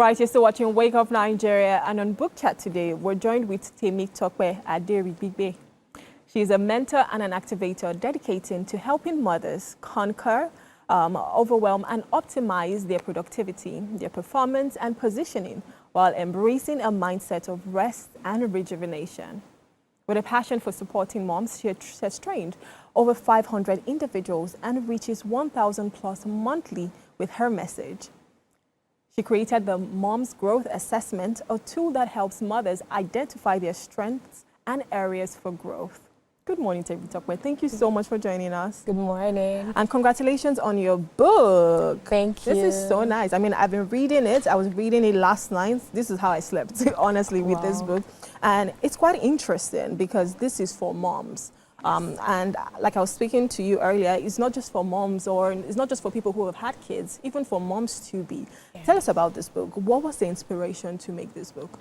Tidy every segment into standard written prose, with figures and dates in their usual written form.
right, you're still watching Wake Up Nigeria, and on Book Chat today, we're joined with Temitope Aderibigbe. She's a mentor and an activator dedicated to helping mothers conquer, overwhelm, and optimize their productivity, their performance, and positioning while embracing a mindset of rest and rejuvenation. With a passion for supporting moms, she has trained over 500 individuals and reaches 1,000 plus monthly with her message. She created the Mom's Growth Assessment, a tool that helps mothers identify their strengths and areas for growth. Good morning, Temitope. Thank you so much for joining us. Good morning. And congratulations on your book. Thank you. This is so nice. I mean, I've been reading it. I was reading it last night. This is how I slept, honestly, with this book. And it's quite interesting because this is for moms. And like I was speaking to you earlier, it's not just for moms, or it's not just for people who have had kids, even for moms to be. Yeah. Tell us about this book. What was the inspiration to make this book?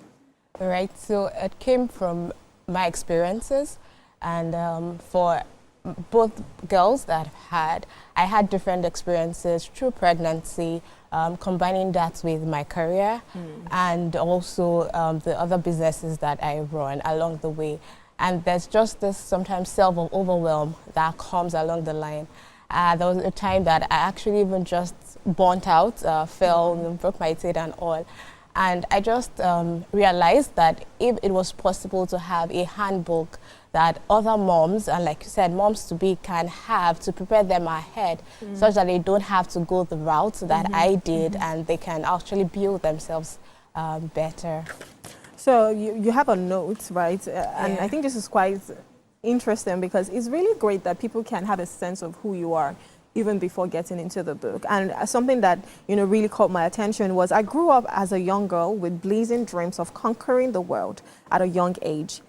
All right, so it came from my experiences, and for both girls that I had different experiences through pregnancy, combining that with my career and also the other businesses that I run along the way. And there's just this sometimes self-overwhelm that comes along the line. There was a time that I actually even just burnt out, fell, broke my teeth and all. And I just realized that if it was possible to have a handbook that other moms, and like you said, moms-to-be can have to prepare them ahead, such that they don't have to go the route that I did, and they can actually build themselves better. So you have a note, right? And I think this is quite interesting because it's really great that people can have a sense of who you are even before getting into the book. And something that, really caught my attention was I grew up as a young girl with blazing dreams of conquering the world at a young age.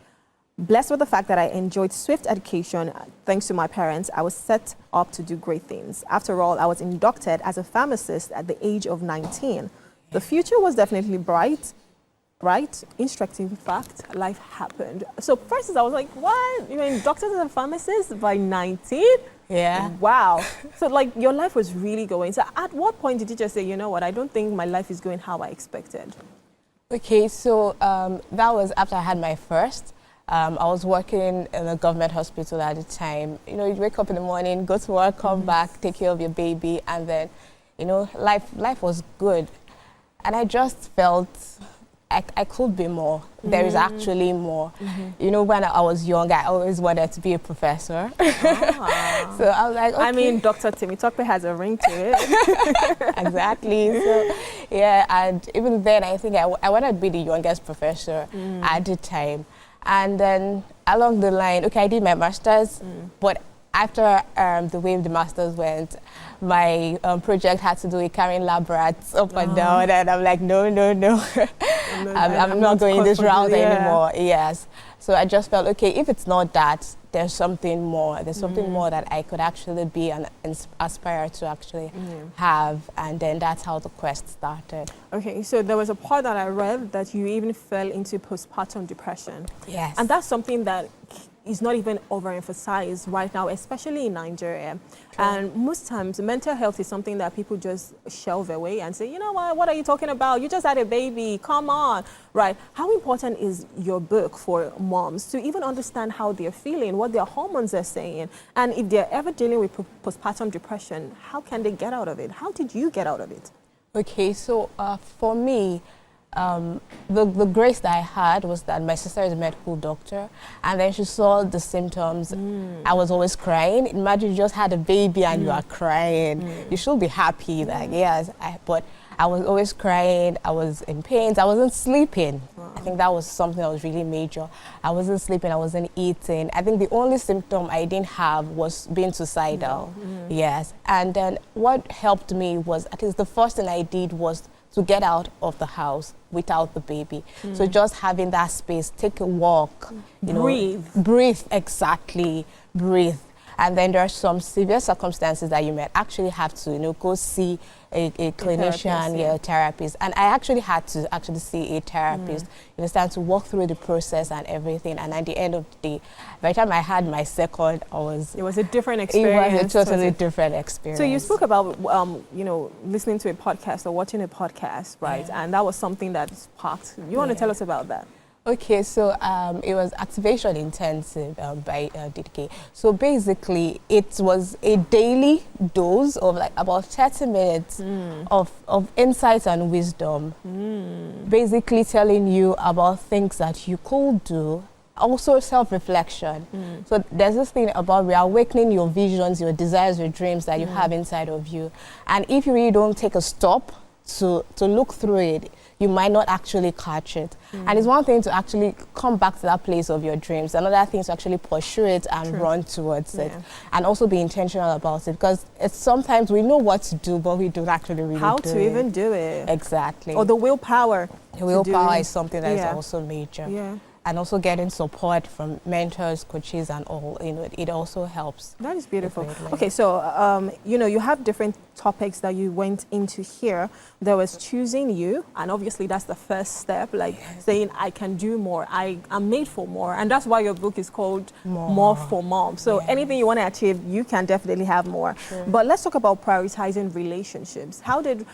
Blessed with the fact that I enjoyed swift education, thanks to my parents, I was set up to do great things. After all, I was inducted as a pharmacist at the age of 19. The future was definitely bright. Right? Instructive fact, life happened. So first I was like, what? You're inducted as a pharmacist by 19? Yeah. Wow. So like your life was really going. So at what point did you just say, you know what, I don't think my life is going how I expected? Okay, so that was after I had my first. I was working in a government hospital at the time. You wake up in the morning, go to work, come back, take care of your baby, and then, life was good. And I just felt I could be more. There is actually more. When I was young, I always wanted to be a professor. So I was like, okay. I mean, Dr. Temitope has a ring to it. Exactly. So, yeah, and even then, I think I wanted to be the youngest professor at the time. And then along the line, okay, I did my master's, but after the way the master's went, my project had to do with carrying lab rats up and down, and I'm like, no. I'm not going this route anymore. Yes. So I just felt, okay, if it's not that, there's something more. There's something more that I could actually be and aspire to actually have. And then that's how the quest started. Okay, so there was a part that I read that you even fell into postpartum depression. Yes. And that's something that is not even overemphasized right now, especially in Nigeria. True. And most times, mental health is something that people just shelve away and say, you know what are you talking about? You just had a baby, come on, right? How important is your book for moms to even understand how they're feeling, what their hormones are saying, and if they're ever dealing with postpartum depression, how can they get out of it? How did you get out of it? Okay, so for me, the grace that I had was that my sister is a medical doctor, and then she saw the symptoms. I was always crying. Imagine you just had a baby and you are crying. You should be happy, like, yes, but I was always crying. I was in pain. I wasn't sleeping. I think that was something that was really major. I wasn't sleeping. I wasn't eating. I think the only symptom I didn't have was being suicidal. Yes. And then what helped me was, at least the first thing I did was to get out of the house without the baby. So just having that space, take a walk, breathe. Breathe, exactly, breathe. And then there are some severe circumstances that you might actually have to, go see a clinician, a therapist. And I actually had to actually see a therapist, to walk through the process and everything. And at the end of the day, by the time I had my second, it was a different experience. It was a totally different experience. So you spoke about, listening to a podcast or watching a podcast, right? Yeah. And that was something that sparked. You want to tell us about that? Okay, so it was activation intensive by DK. So basically, it was a daily dose of like about 30 minutes of insight and wisdom, basically telling you about things that you could do, also self-reflection. So there's this thing about reawakening your visions, your desires, your dreams that you have inside of you. And if you really don't take a stop to look through it, you might not actually catch it. And it's one thing to actually come back to that place of your dreams. Another thing is to actually pursue it and run towards it. And also be intentional about it. Because it's sometimes we know what to do, but we don't actually really how to even do it. Exactly. Or the willpower. The willpower is something that is also major. Yeah. And also getting support from mentors, coaches, and all, it also helps. That is beautiful. Okay, so, you have different topics that you went into here. There was choosing you, and obviously that's the first step, like saying, I can do more, I'm made for more. And that's why your book is called More for Mom. So anything you want to achieve, you can definitely have more. Sure. But let's talk about prioritizing relationships. How did,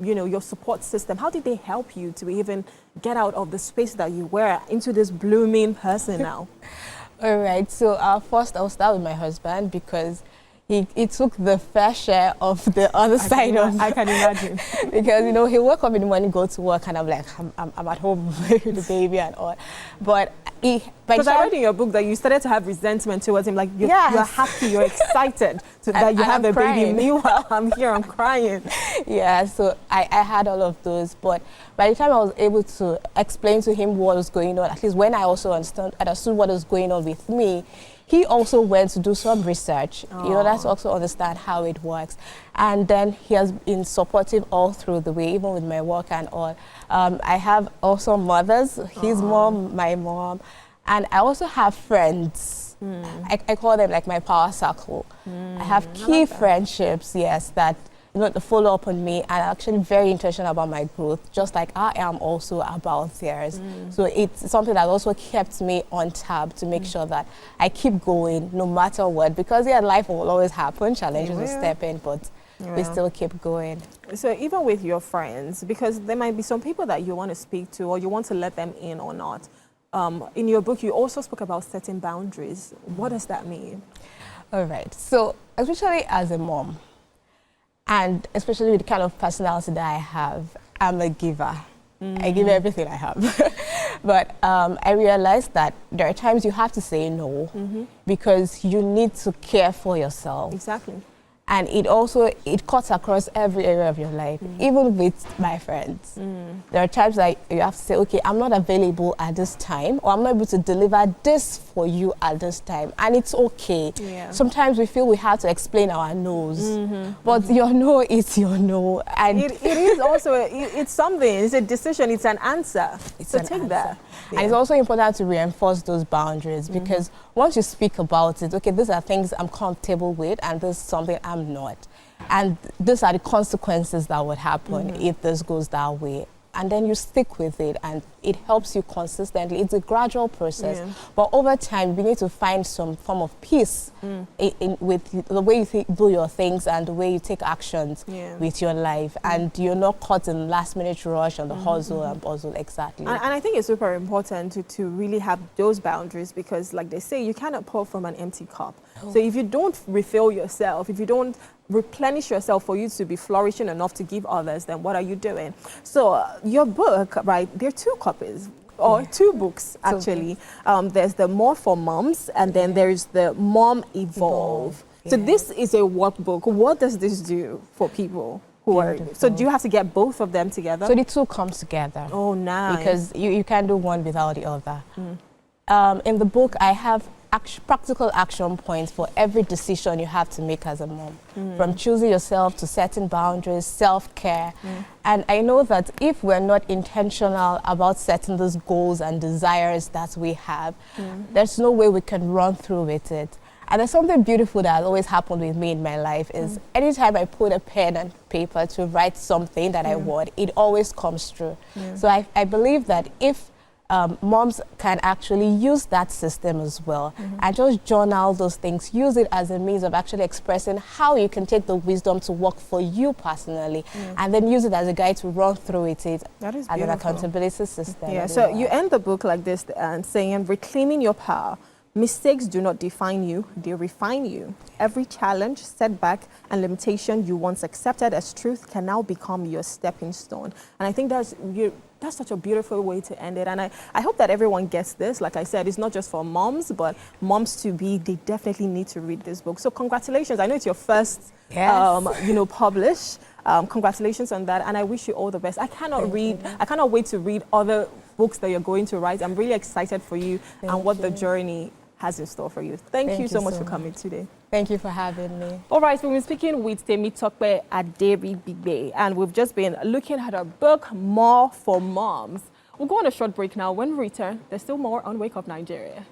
your support system, how did they help you to even get out of the space that you were into this blooming person now? All right, so first I'll start with my husband because he took the fair share of the other side of I can imagine. Because, he'll wake up in the morning, go to work, and I'm like, I'm at home with the baby and all. But because I read in your book that you started to have resentment towards him, like you're happy, you're excited that you have a baby. Meanwhile, I'm here, I'm crying. Yeah, so I had all of those. But by the time I was able to explain to him what was going on, at least when I also understood what was going on with me, he also went to do some research, that's also understand how it works. And then he has been supportive all through the way, even with my work and all. I have also mothers, his mom, my mom, and I also have friends. I call them like my power circle. I have key friendships, that to follow up on me, and actually very intentional about my growth, just like I am also about theirs. So it's something that also kept me on tab to make sure that I keep going no matter what, because life will always happen, challenges will step in, but we still keep going. So even with your friends, because there might be some people that you want to speak to or you want to let them in or not. In your book, you also spoke about setting boundaries. What does that mean? All right. So especially as a mom, and especially with the kind of personality that I have, I'm a giver. I give everything I have. But I realized that there are times you have to say no because you need to care for yourself. Exactly. And it cuts across every area of your life, even with my friends. There are times that you have to say, okay, I'm not available at this time, or I'm not able to deliver this for you at this time. And it's okay. Yeah. Sometimes we feel we have to explain our no's, but your no is your no. And it is also, it's something, it's a decision, it's an answer. So take that. Yeah. And it's also important to reinforce those boundaries because once you speak about it, okay, these are things I'm comfortable with and this is something I'm not. And these are the consequences that would happen if this goes that way. And then you stick with it and it helps you consistently. It's a gradual process. Yeah. But over time, you need to find some form of peace with the way you do your things and the way you take actions with your life. And you're not caught in last-minute rush on the hustle and puzzle, exactly. And I think it's super important to really have those boundaries because, like they say, you cannot pour from an empty cup. So if you don't refill yourself, if you don't replenish yourself for you to be flourishing enough to give others, then what are you doing? So your book, right, there are two copies, or two books actually. There's the More for Moms, and then there's the Mom Evolve. So this is a workbook. What does this do for people who are, so do you have to get both of them together? So the two comes together. Oh, nice. Because you can't do one without the other. In the book, I have practical action points for every decision you have to make as a mom, from choosing yourself to setting boundaries, self-care. And I know that if we're not intentional about setting those goals and desires that we have, there's no way we can run through with it. And there's something beautiful that has always happened with me in my life is anytime I put a pen and paper to write something that I want, it always comes true. So I believe that if moms can actually use that system as well and just journal those things, use it as a means of actually expressing how you can take the wisdom to work for you personally and then use it as a guide to run through it as an accountability system. Yeah, so you end the book like this and saying, reclaiming your power. Mistakes do not define you, they refine you. Every challenge, setback, and limitation you once accepted as truth can now become your stepping stone. And I think that's such a beautiful way to end it. And I hope that everyone gets this. Like I said, it's not just for moms, but moms-to-be, they definitely need to read this book. So congratulations. I know it's your first, publish. Congratulations on that. And I wish you all the best. I cannot wait to read other books that you're going to write. I'm really excited for you and what the journey has in store for you. Thank you so much for coming today. Thank you for having me. All right, we've been speaking with Temitope Aderibigbe, and we've just been looking at her book, More for Moms. We'll go on a short break now. When we return, there's still more on Wake Up Nigeria.